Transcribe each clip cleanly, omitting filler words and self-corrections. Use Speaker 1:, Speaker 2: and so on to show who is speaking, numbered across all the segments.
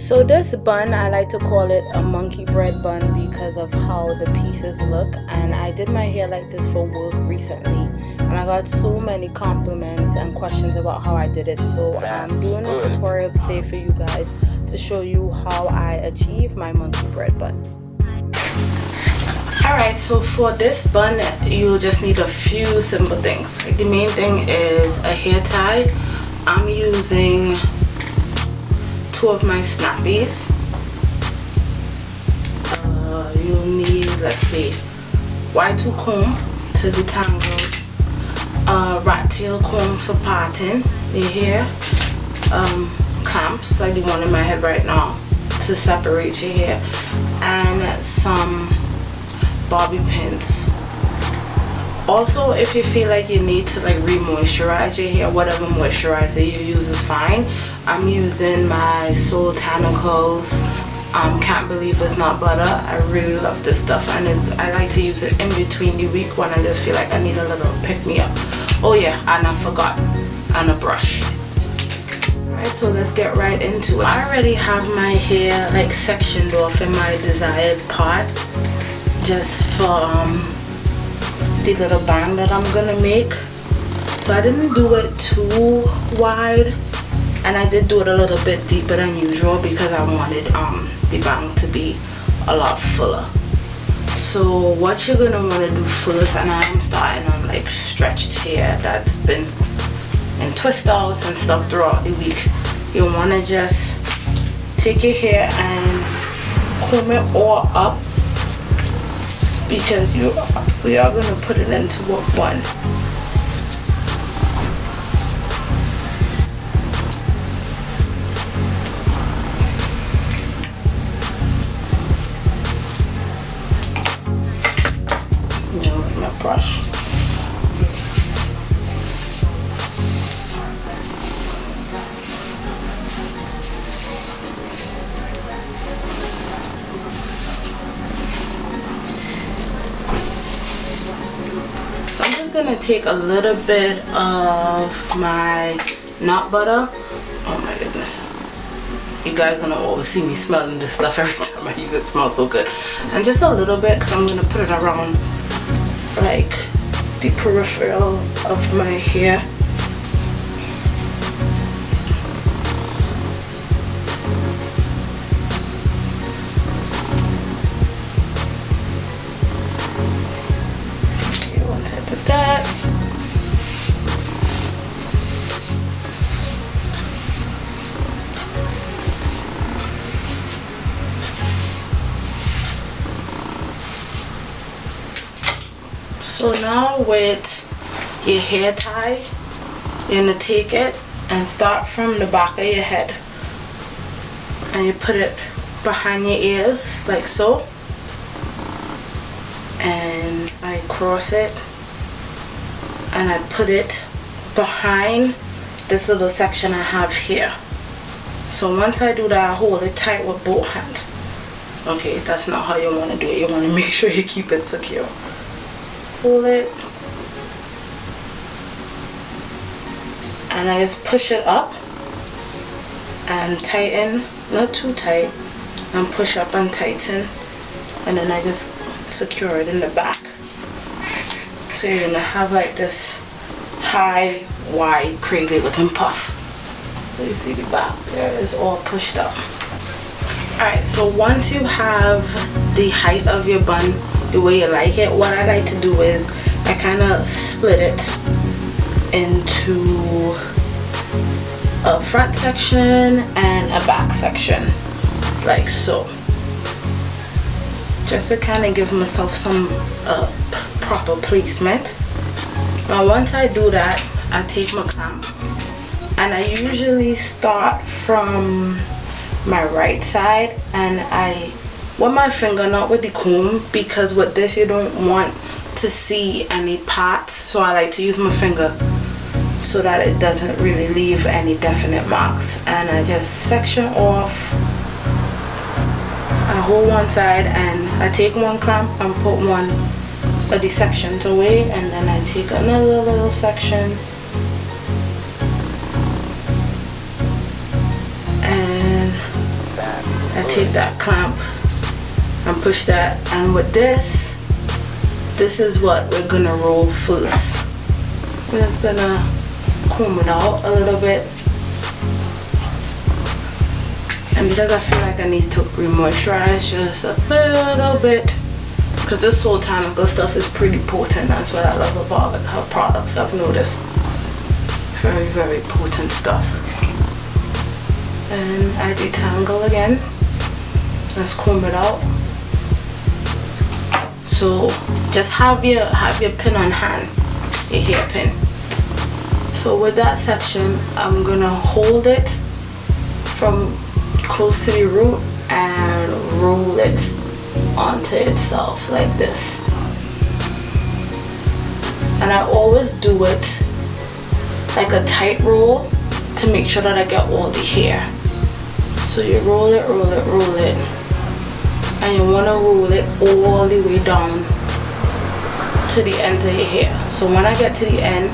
Speaker 1: So this bun, I like to call it a monkey bread bun because of how the pieces look, and I did my hair like this for work recently and I got so many compliments and questions about how I did it. So I'm doing a tutorial today for you guys to show you how I achieve my monkey bread bun. Alright, so for this bun you just need a few simple things. Like the main thing is a hair tie. I'm using 2 of my snappies. You'll need, let's see, Y2 comb to detangle, rat tail comb for parting your hair, clamps like the one in my head right now to separate your hair, and some bobby pins. Also, if you feel like you need to like re-moisturize your hair, whatever moisturizer you use is fine. I'm using my Soultanicals Can't Believe It's Knot Butta. I really love this stuff, and I like to use it in between the week when I just feel like I need a little pick-me-up. Oh yeah, and I forgot, and a brush. Alright, so let's get right into it. I already have my hair like sectioned off in my desired part just for the little bang that I'm gonna make. So I didn't do it too wide, and I did do it a little bit deeper than usual because I wanted the bang to be a lot fuller. So what you're gonna want to do first, and I'm starting on like stretched hair that's been in twist outs and stuff throughout the week, you want to just take your hair and comb it all up, because we are going to put it into a bun. Now with my brush. So I'm just gonna take a little bit of my Knot Butta. Oh my goodness. You guys gonna always see me smelling this stuff every time I use it. It smells so good. And just a little bit, because I'm gonna put it around like the peripheral of my hair. That. So now with your hair tie, you're going to take it and start from the back of your head, and you put it behind your ears like so, and I cross it and I put it behind this little section I have here. So once I do that, I hold it tight with both hands. Okay, that's not how you want to do it. You want to make sure you keep it secure. Hold it, and I just push it up and tighten, not too tight, and push up and tighten, and then I just secure it in the back. So you're gonna have like this high, wide, crazy looking puff. So you see the back there is all pushed up. Alright, so once you have the height of your bun the way you like it, what I like to do is I kind of split it into a front section and a back section, like so, just to kind of give myself some proper placement. Now once I do that, I take my clamp, and I usually start from my right side, and I with my finger, not with the comb, because with this you don't want to see any parts, so I like to use my finger so that it doesn't really leave any definite marks. And I just section off, I hold one side and I take one clamp and put one of the sections away, and then I take another little section and I take that clamp and push that, and with this is what we're gonna roll first. We're just gonna comb it out a little bit, and because I feel like I need to re-moisturize just a little bit, because this Soultanical stuff is pretty potent. That's what I love about her products. I've noticed very, very potent stuff. And I detangle again. Let's comb it out. So just have your pin on hand, your hairpin. So with that section, I'm gonna hold it from close to the root and roll it onto itself like this. And I always do it like a tight roll to make sure that I get all the hair. So you roll it, roll it, roll it, and you want to roll it all the way down to the end of your hair. So when I get to the end,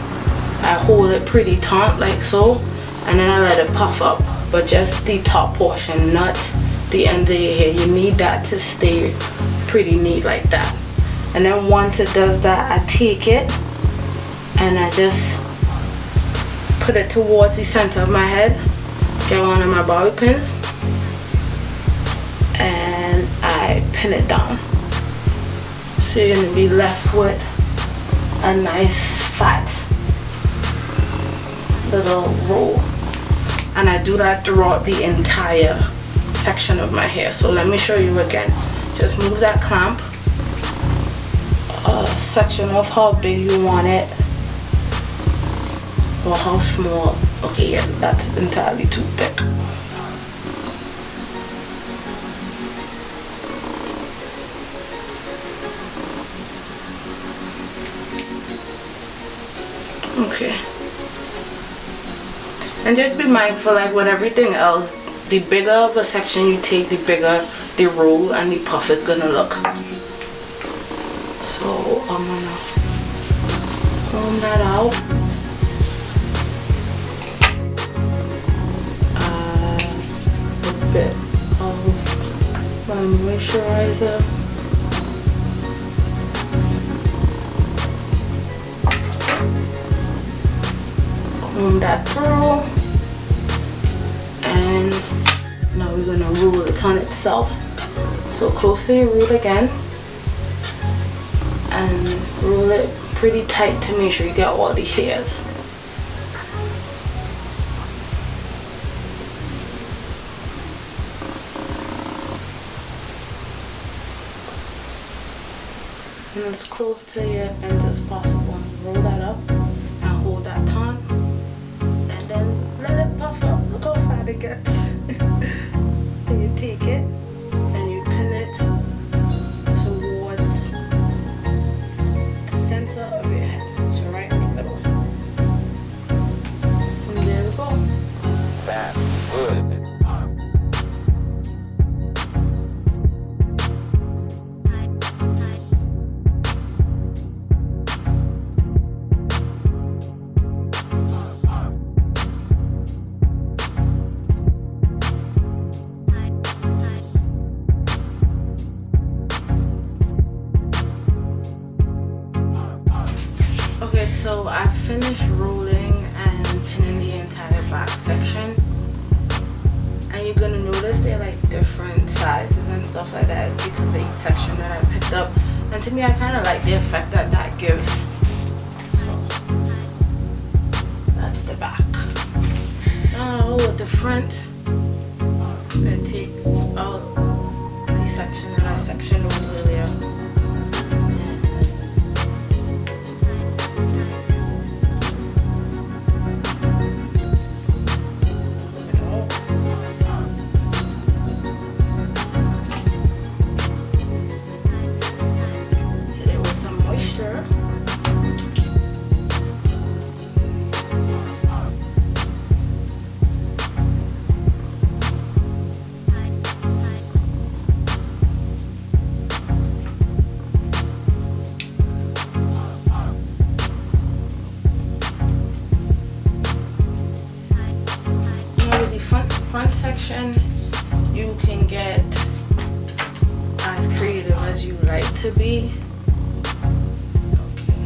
Speaker 1: I hold it pretty taut like so, and then I let it puff up, but just the top portion, not the end of your hair. You need that to stay pretty neat like that. And then once it does that, I take it and I just put it towards the center of my head, get one of my bobby pins, and I pin it down. So you're gonna be left with a nice fat little roll. And I do that throughout the entire section of my hair. So let me show you again. Just move that clamp a section of how big you want it or how small. Okay, yeah, that's entirely too thick. Okay, and just be mindful, like with everything else, the bigger of a section you take, the bigger the roll and the puff is gonna look. So I'm gonna comb that out. A bit of my moisturizer. Comb that through, and now we're gonna roll it on itself. So close to your root again, and roll it pretty tight to make sure you get all the hairs. And as close to your end as possible. Roll that up and hold that taut. And then let it puff up. Look how fat it gets. And you take it and you pin it towards the center of your head. So right in the middle. And there we go.
Speaker 2: Bad. Good.
Speaker 1: Okay, so I finished rolling and pinning the entire back section, and you're gonna notice they're like different sizes and stuff like that because of each section that I picked up. And to me, I kind of like the effect that that gives. So that's the back. Now with the front, I take out the section that I sectioned earlier. Front section, You can get as creative as you like to be. Okay.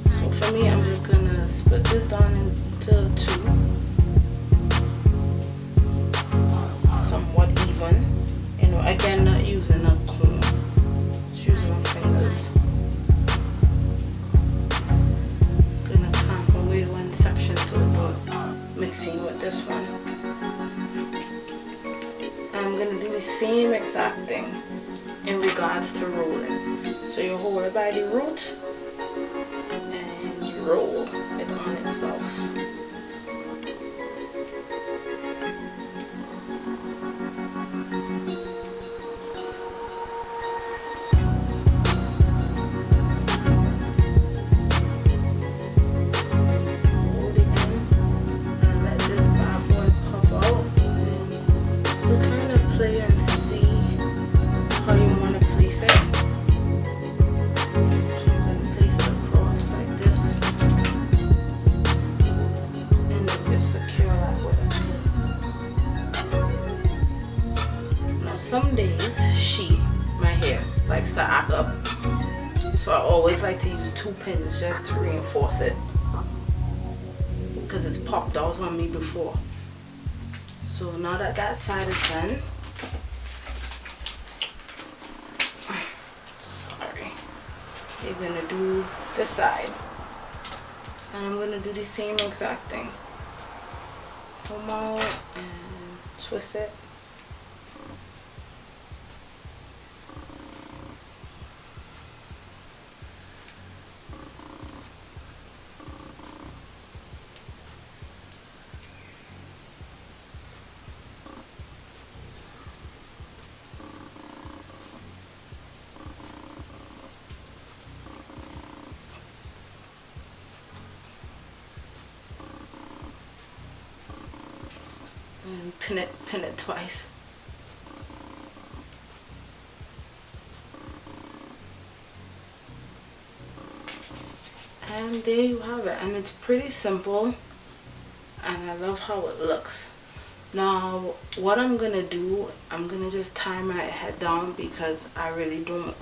Speaker 1: So for me, I'm just gonna split this down into two. Somewhat even. You know, again, not using a comb. Just using my fingers. Gonna clamp away one section to the mixing with this one. I'm going to do the same exact thing in regards to rolling. So you hold it by the root and you roll it on itself. Hold it in and let this bad boy puff out. You kind of play and see how you want to place it. So I'm going to place it across like this and then just secure that with it. Now some days my hair likes to act up, so I always like to use 2 pins just to reinforce it because it's popped out on me before. So now that that side is done, sorry, you're gonna do this side, and I'm gonna do the same exact thing. Come out and twist it. And pin it twice. And there you have it, and it's pretty simple and I love how it looks. Now what I'm gonna do, I'm gonna just tie my head down because I really don't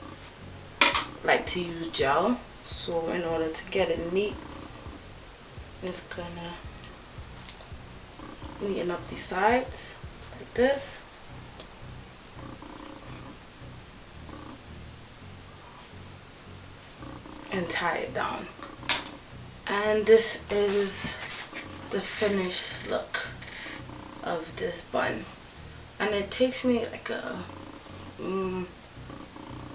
Speaker 1: like to use gel. So in order to get it neat, it's gonna neaten up the sides like this. And tie it down. And this is the finished look of this bun. And it takes me like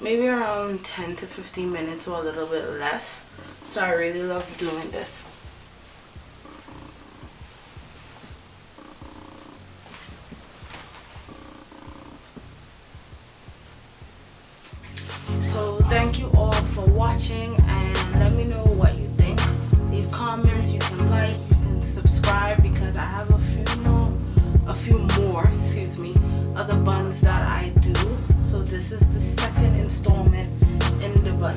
Speaker 1: maybe around 10 to 15 minutes or a little bit less. So I really love doing this. So thank you all for watching, and let me know what you think. Leave comments, you can like, you can subscribe, because I have a few more other buns that I do. So this is the second installment in the bun